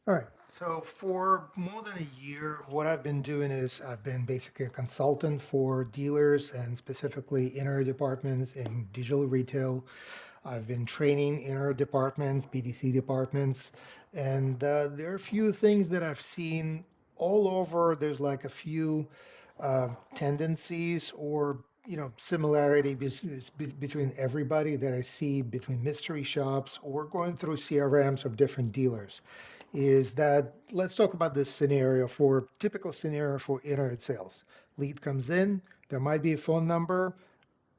All right. So for more than a year, what I've been doing is I've been basically a consultant for dealers and specifically inner departments in digital retail. I've been training inner departments, BDC departments, and there are a few things that I've seen all over. There's like a few tendencies or similarity between everybody that I see between mystery shops or going through CRMs of different dealers. Is that let's talk about this scenario for typical scenario for internet sales. Lead comes in, there might be a phone number.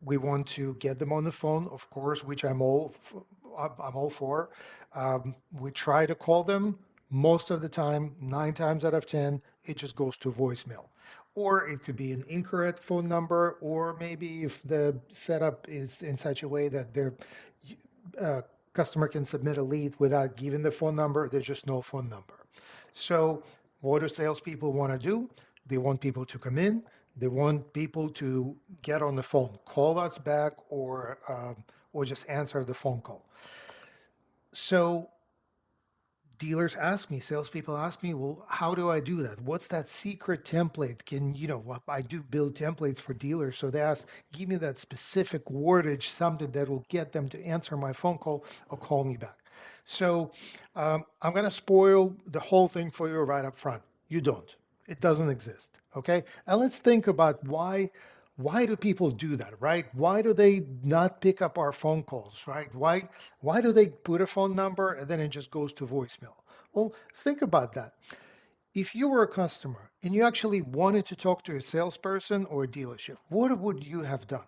We want to get them on the phone, of course, which I'm all for. We try to call them. Most of the time, 9 times out of 10, it just goes to voicemail. Or it could be an incorrect phone number, or maybe if the setup is in such a way that their uh, customer can submit a lead without giving the phone number, there's just no phone number. So, what do salespeople want to do? They want people to come in. They want people to get on the phone, call us back, or just answer the phone call. So salespeople ask me, well, how do I do that? What's that secret template? I do build templates for dealers. So they ask, give me that specific wordage, something that will get them to answer my phone call or call me back. So I'm going to spoil the whole thing for you right up front. You don't. It doesn't exist. Okay. And let's think about why do people do that, right? Why do they not pick up our phone calls, right? Why do they put a phone number and then it just goes to voicemail? Well, think about that. If you were a customer and you actually wanted to talk to a salesperson or a dealership, what would you have done?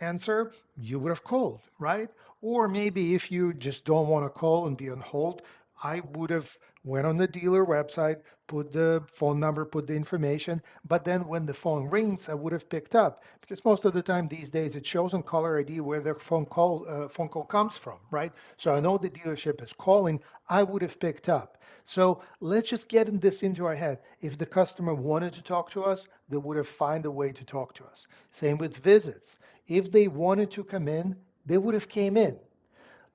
Answer, you would have called, right? Or maybe if you just don't want to call and be on hold, I would have went on the dealer website, put the phone number, put the information, but then when the phone rings, I would have picked up because most of the time these days it shows on caller ID where the phone call comes from, right? So I know the dealership is calling, I would have picked up. So let's just get this into our head. If the customer wanted to talk to us, they would have found a way to talk to us. Same with visits. If they wanted to come in, they would have came in.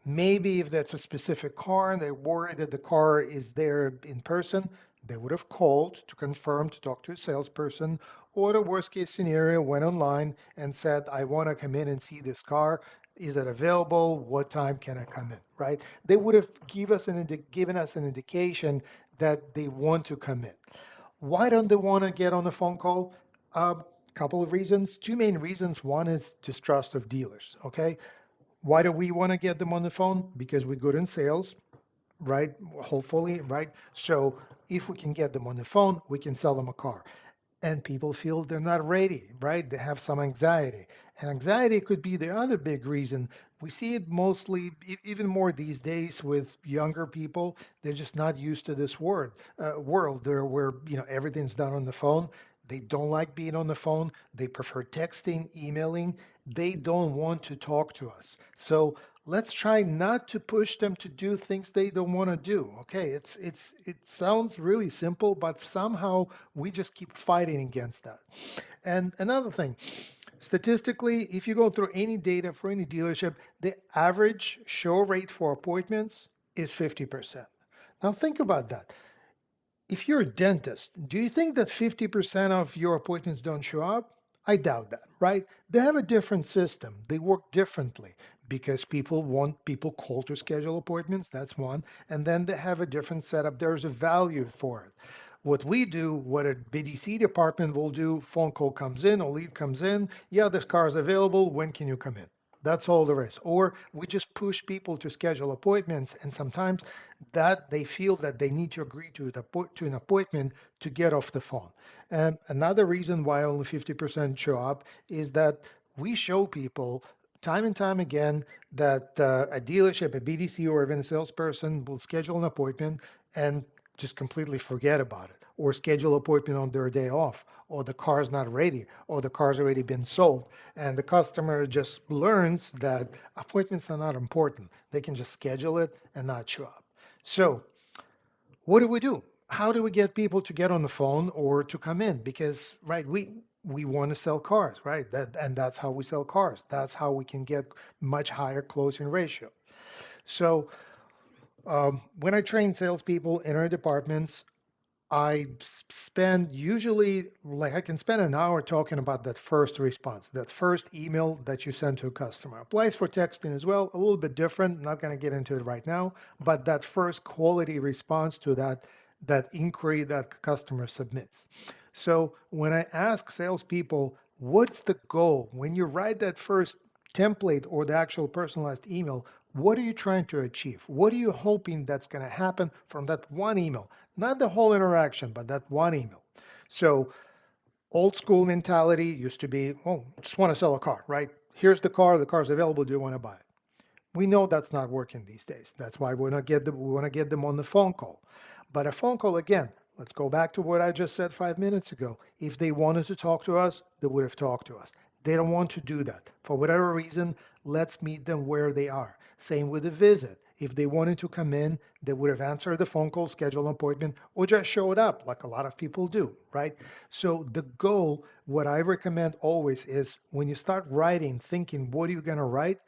Maybe if that's a specific car and they're worried that the car is there in person, they would have called to confirm to talk to a salesperson, or the worst case scenario, went online and said, I want to come in and see this car. Is it available? What time can I come in? Right? They would have given us an indication that they want to come in. Why don't they want to get on the phone call? A couple of reasons. Two main reasons. One is distrust of dealers. Okay. Why do we want to get them on the phone? Because we're good in sales, right? Hopefully, right? So if we can get them on the phone, we can sell them a car. And people feel they're not ready, right? They have some anxiety. And anxiety could be the other big reason. We see it mostly, even more these days with younger people. They're just not used to this world there where, everything's done on the phone. They don't like being on the phone. They prefer texting, emailing. They don't want to talk to us. So let's try not to push them to do things they don't want to do. Okay, it sounds really simple, but somehow we just keep fighting against that. And another thing, statistically, if you go through any data for any dealership, the average show rate for appointments is 50%. Now think about that. If you're a dentist, do you think that 50% of your appointments don't show up? I doubt that, right? They have a different system. They work differently because people want people call to schedule appointments. That's one. And then they have a different setup. There's a value for it. What we do, what a BDC department will do, phone call comes in, a lead comes in. Yeah, this car is available. When can you come in? That's all there is. Or we just push people to schedule appointments, and sometimes that they feel that they need to agree to an appointment to get off the phone. And another reason why only 50% show up is that we show people time and time again that a dealership, a BDC, or even a salesperson will schedule an appointment and just completely forget about it, or schedule appointment on their day off, or the car's not ready, or the car's already been sold, and the customer just learns that appointments are not important. They can just schedule it and not show up. So what do we do? How do we get people to get on the phone or to come in? Because right, we want to sell cars, right? That's how we sell cars. That's how we can get much higher closing ratio. So When I train salespeople in our departments, spend usually like I can spend an hour talking about that first response, that first email that you send to a customer. Applies for texting as well, a little bit different. Not going to get into it right now, but that first quality response to that inquiry that customer submits. So when I ask salespeople, what's the goal when you write that first template or the actual personalized email? What are you trying to achieve? What are you hoping that's going to happen from that one email? Not the whole interaction, but that one email. So old school mentality used to be, oh, just want to sell a car, right? Here's the car's available. Do you want to buy it? We know that's not working these days. That's why we want to get them on the phone call. But a phone call again, let's go back to what I just said 5 minutes ago. If they wanted to talk to us, they would have talked to us. They don't want to do that. For whatever reason, let's meet them where they are. Same with a visit. If they wanted to come in, they would have answered the phone call, scheduled an appointment, or just showed up like a lot of people do, right? So the goal, what I recommend always is when you start writing, thinking, what are you going to write?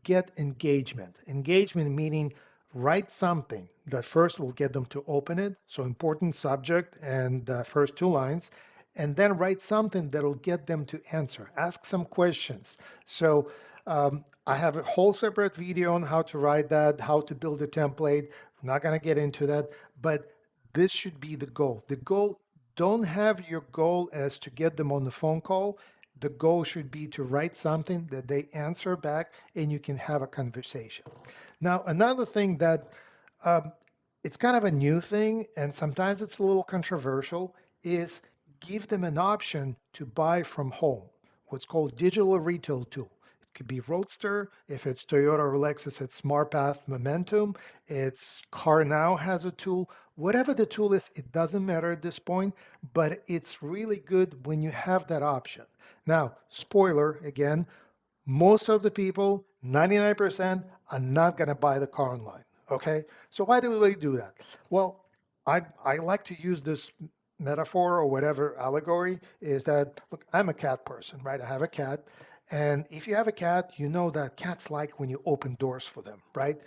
Get engagement. Engagement meaning write something that first will get them to open it. So important subject and the first two lines. And then write something that'll get them to answer. Ask some questions. So I have a whole separate video on how to write that, how to build a template. I'm not going to get into that, but this should be the goal. The goal, don't have your goal as to get them on the phone call. The goal should be to write something that they answer back and you can have a conversation. Now, another thing that um, it's kind of a new thing and sometimes it's a little controversial is give them an option to buy from home, what's called digital retail tool. It could be Roadster. If it's Toyota or Lexus, it's SmartPath Momentum. It's Car Now has a tool. Whatever the tool is, it doesn't matter at this point, but it's really good when you have that option. Now, spoiler again, most of the people, 99%, are not going to buy the car online. Okay. So why do we do that? Well, I like to use this metaphor or whatever allegory is that, look, I'm a cat person, right? I have a cat. And if you have a cat, you know that cats like when you open doors for them, right?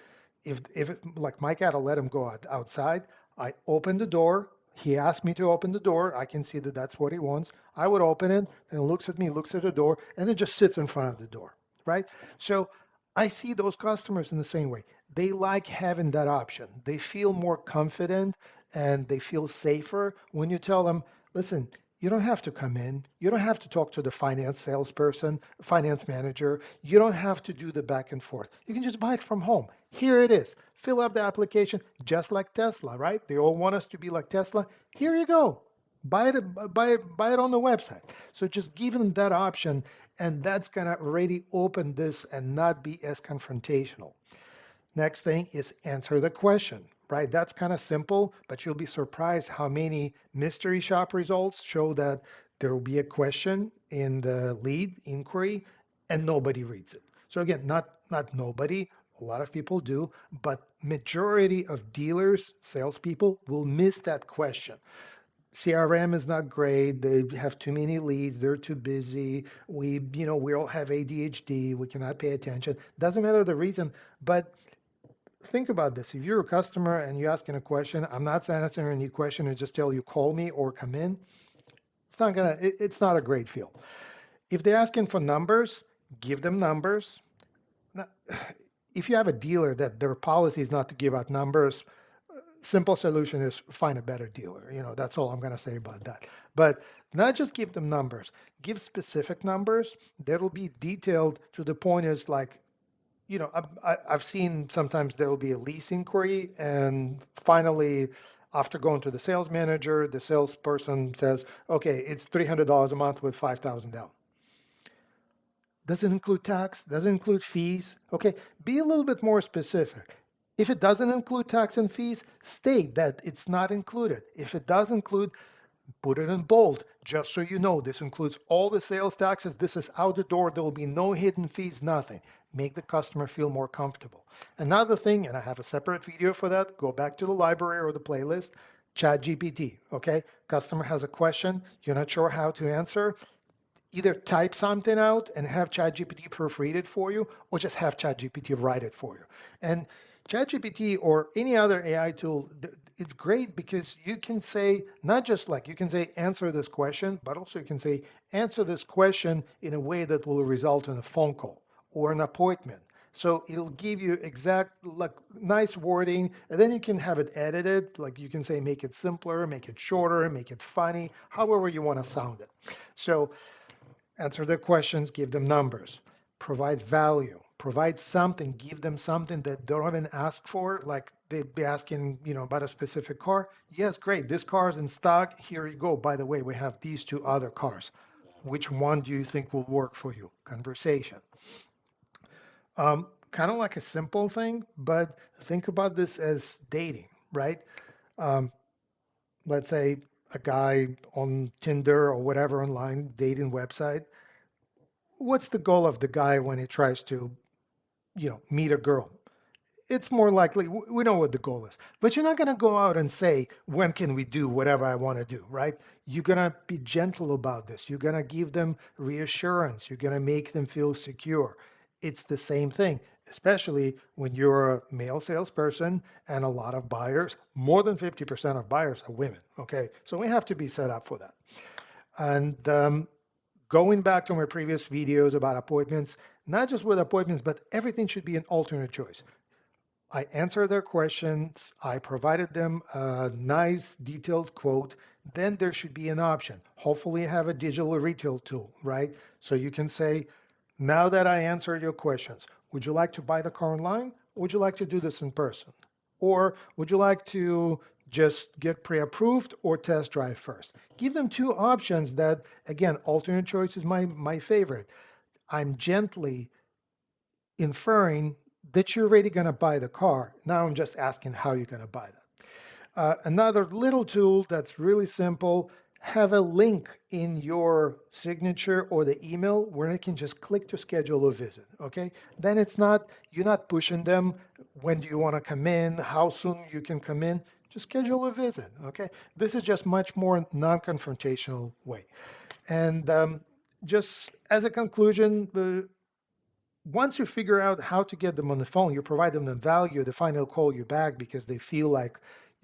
Like my cat, I'll let him go outside. I open the door. He asked me to open the door. I can see that that's what he wants. I would open it and looks at me, looks at the door, and then just sits in front of the door, right? So I see those customers in the same way. They like having that option. They feel more confident and they feel safer when you tell them, listen, you don't have to come in. You don't have to talk to the finance salesperson, finance manager. You don't have to do the back and forth. You can just buy it from home. Here it is. Fill up the application just like Tesla, right? They all want us to be like Tesla. Here you go. Buy it on the website. So just give them that option, and that's gonna really open this and not be as confrontational. Next thing is answer the question, right? That's kind of simple, but you'll be surprised how many mystery shop results show that there will be a question in the lead inquiry and nobody reads it. So again, not nobody, a lot of people do, but majority of dealers, salespeople will miss that question. CRM is not great. They have too many leads. They're too busy. We all have ADHD. We cannot pay attention. Doesn't matter the reason, but think about this. If you're a customer and you're asking a question, I'm not answering any question and just tell you call me or come in. It's not a great feel. If they're asking for numbers, give them numbers. Now, if you have a dealer that their policy is not to give out numbers, simple solution is find a better dealer. That's all I'm going to say about that. But not just give them numbers, give specific numbers that will be detailed to the point is like, I've seen sometimes there will be a lease inquiry, and finally, after going to the sales manager, the salesperson says, okay, it's $300 a month with 5,000 down. Doesn't include tax, doesn't include fees. Okay, be a little bit more specific. If it doesn't include tax and fees, state that it's not included. If it does include, put it in bold, just so you know this includes all the sales taxes. This is out the door. There will be no hidden fees, nothing. Make the customer feel more comfortable. Another thing, and I have a separate video for that, go back to the library or the playlist, ChatGPT, okay? Customer has a question, you're not sure how to answer, either type something out and have ChatGPT proofread it for you, or just have ChatGPT write it for you. And ChatGPT or any other AI tool, it's great because you can say, not just like you can say, answer this question, but also you can say, answer this question in a way that will result in a phone call or an appointment. So it'll give you exact, like nice wording, and then you can have it edited. Like you can say, make it simpler, make it shorter, make it funny, however you want to sound it. So answer their questions, give them numbers, provide value, provide something, give them something that they don't even ask for. Like they'd be asking, about a specific car. Yes, great. This car is in stock. Here you go. By the way, we have these two other cars. Which one do you think will work for you? Conversation. Kind of like a simple thing, but think about this as dating, right? Um, let's say a guy on Tinder or whatever online dating website. What's the goal of the guy when he tries to, meet a girl? It's more likely we know what the goal is, but you're not going to go out and say, when can we do whatever I want to do, right? You're going to be gentle about this. You're going to give them reassurance. You're going to make them feel secure. It's the same thing, especially when you're a male salesperson and a lot of buyers, more than 50% of buyers are women. Okay. So we have to be set up for that. And going back to my previous videos about appointments, not just with appointments, but everything should be an alternate choice. I answered their questions. I provided them a nice detailed quote. Then there should be an option. Hopefully, you have a digital retail tool, right? So you can say, now that I answered your questions, would you like to buy the car online? Or would you like to do this in person? Or would you like to just get pre-approved or test drive first? Give them two options that, again, alternate choice is my favorite. I'm gently inferring that you're already going to buy the car. Now I'm just asking how you're going to buy that. Another little tool that's really simple, have a link in your signature or the email where they can just click to schedule a visit. Okay. Then you're not pushing them. When do you want to come in? How soon you can come in? Just schedule a visit. Okay. This is just much more non-confrontational way. And just as a conclusion, once you figure out how to get them on the phone, you provide them the value, they finally call you back because they feel like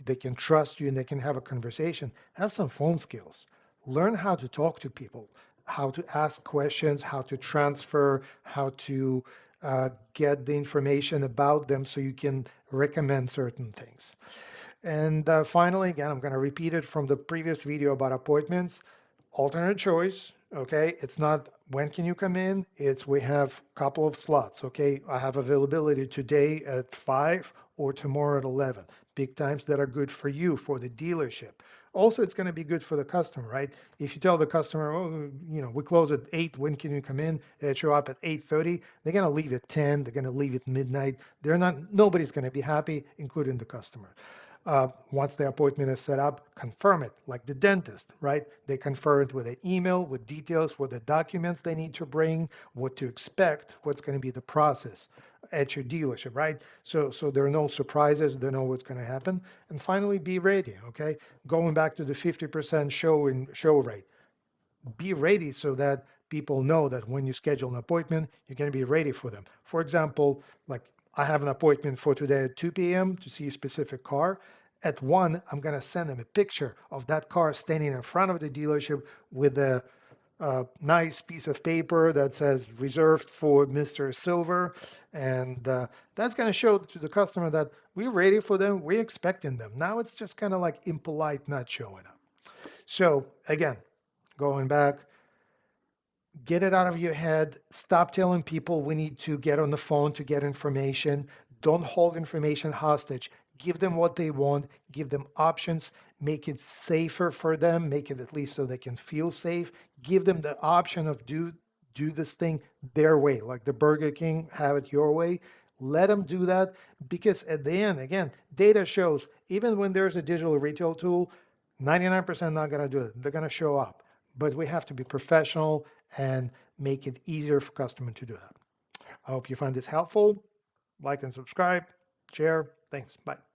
they can trust you and they can have a conversation. Have some phone skills. Learn how to talk to people, how to ask questions, how to transfer, how to get the information about them so you can recommend certain things. And finally, again, I'm going to repeat it from the previous video about appointments. Alternate choice, okay? It's not when can you come in, it's we have a couple of slots, okay? I have availability today at 5 or tomorrow at 11. Big times that are good for you, for the dealership. Also, it's going to be good for the customer, right? If you tell the customer, oh, we close at 8, when can you come in? They show up at 8:30, they're going to leave at 10, they're going to leave at midnight. Nobody's going to be happy, including the customer. Once the appointment is set up, confirm it, like the dentist, right? They confirm it with an email, with details, what the documents they need to bring, what to expect, what's going to be the process at your dealership, right? So there are no surprises. They know what's going to happen. And finally, be ready, okay? Going back to the 50% show rate, be ready so that people know that when you schedule an appointment, you're going to be ready for them. For example, like I have an appointment for today at 2 p.m. to see a specific car. At 1, I'm going to send them a picture of that car standing in front of the dealership with a nice piece of paper that says reserved for Mr. Silver. And that's going to show to the customer that we're ready for them. We're expecting them. Now it's just kind of like impolite not showing up. So again, going back, get it out of your head. Stop telling people we need to get on the phone to get information. Don't hold information hostage. Give them what they want. Give them options. Make it safer for them. Make it at least so they can feel safe. Give them the option of do this thing their way, like the Burger King, have it your way. Let them do that because at the end, again, data shows even when there's a digital retail tool, 99% not going to do it. They're going to show up. But we have to be professional and make it easier for customers to do that. I hope you find this helpful. Like and subscribe, share. Thanks. Bye.